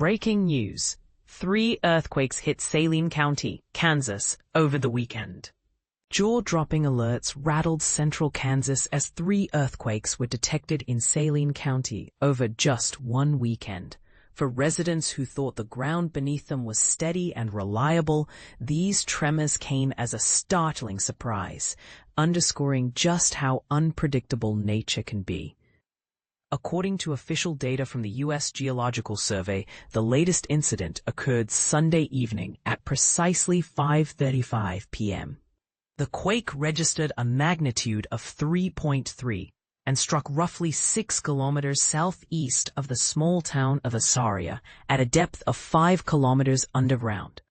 Breaking news. 3 earthquakes hit Saline County, Kansas, over the weekend. Jaw-dropping alerts rattled central Kansas as 3 earthquakes were detected in Saline County over just one weekend. For residents who thought the ground beneath them was steady and reliable, these tremors came as a startling surprise, underscoring just how unpredictable nature can be. According to official data from the US Geological Survey, the latest incident occurred Sunday evening at precisely 5:35 p.m. The quake registered a magnitude of 3.3 and struck roughly 6 kilometers southeast of the small town of Assaria at a depth of 5 kilometers underground.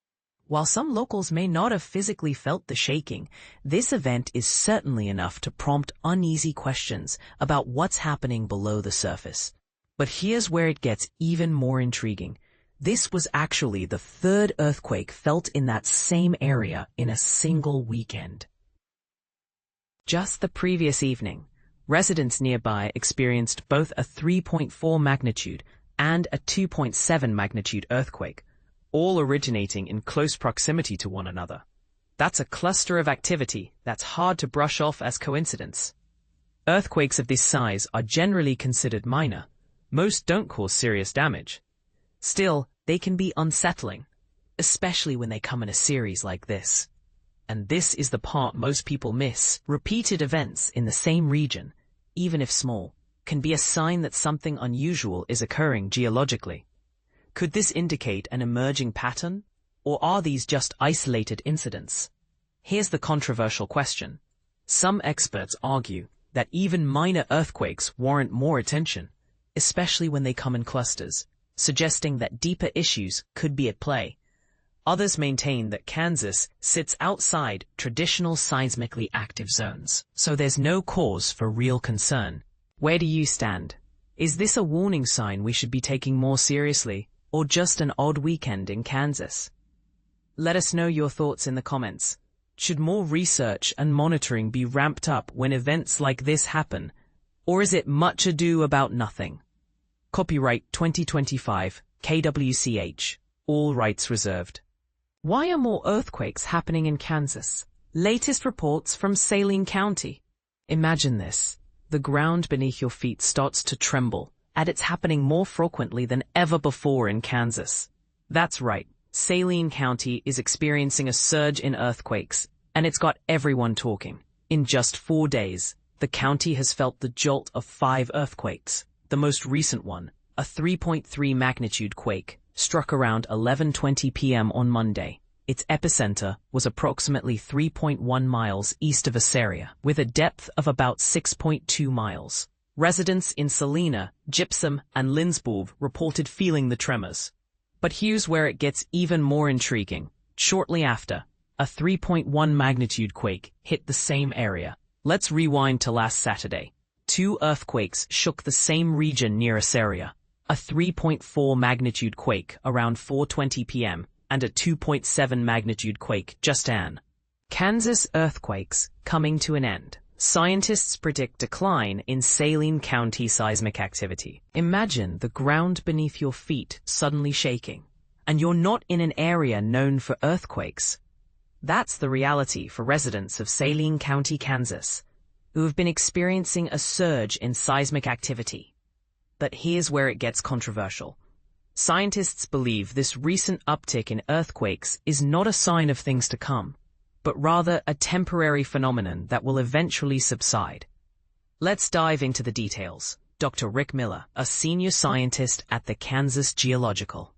While some locals may not have physically felt the shaking, this event is certainly enough to prompt uneasy questions about what's happening below the surface. But here's where it gets even more intriguing. This was actually the 3rd earthquake felt in that same area in a single weekend. Just the previous evening, residents nearby experienced both a 3.4 magnitude and a 2.7 magnitude earthquake, all originating in close proximity to one another. That's a cluster of activity that's hard to brush off as coincidence. Earthquakes of this size are generally considered minor. Most don't cause serious damage. Still, they can be unsettling, especially when they come in a series like this. And this is the part most people miss. Repeated events in the same region, even if small, can be a sign that something unusual is occurring geologically. Could this indicate an emerging pattern, or are these just isolated incidents? Here's the controversial question. Some experts argue that even minor earthquakes warrant more attention, especially when they come in clusters, suggesting that deeper issues could be at play. Others maintain that Kansas sits outside traditional seismically active zones, so there's no cause for real concern. Where do you stand? Is this a warning sign we should be taking more seriously, or just an odd weekend in Kansas? Let us know your thoughts in the comments. Should more research and monitoring be ramped up when events like this happen, or is it much ado about nothing? Copyright 2025, KWCH, all rights reserved. Why are more earthquakes happening in Kansas? Latest reports from Saline County. Imagine this. The ground beneath your feet starts to tremble, and it's happening more frequently than ever before in Kansas. That's right, Saline County is experiencing a surge in earthquakes, and it's got everyone talking. In just 4 days, the county has felt the jolt of 5 earthquakes. The most recent one, a 3.3 magnitude quake, struck around 11:20 p.m. on Monday. Its epicenter was approximately 3.1 miles east of Assaria, with a depth of about 6.2 miles. Residents in Salina, Gypsum, and Lindsborg reported feeling the tremors. But here's where it gets even more intriguing. Shortly after, a 3.1 magnitude quake hit the same area. Let's rewind to last Saturday. 2 earthquakes shook the same region near Assaria, a 3.4 magnitude quake around 4:20 p.m. and a 2.7 magnitude quake just an. Kansas earthquakes coming to an end. Scientists predict decline in Saline County seismic activity. Imagine the ground beneath your feet suddenly shaking, and you're not in an area known for earthquakes. That's the reality for residents of Saline County, Kansas, who have been experiencing a surge in seismic activity. But here's where it gets controversial. Scientists believe this recent uptick in earthquakes is not a sign of things to come, but rather a temporary phenomenon that will eventually subside. Let's dive into the details. Dr. Rick Miller, a senior scientist at the Kansas Geological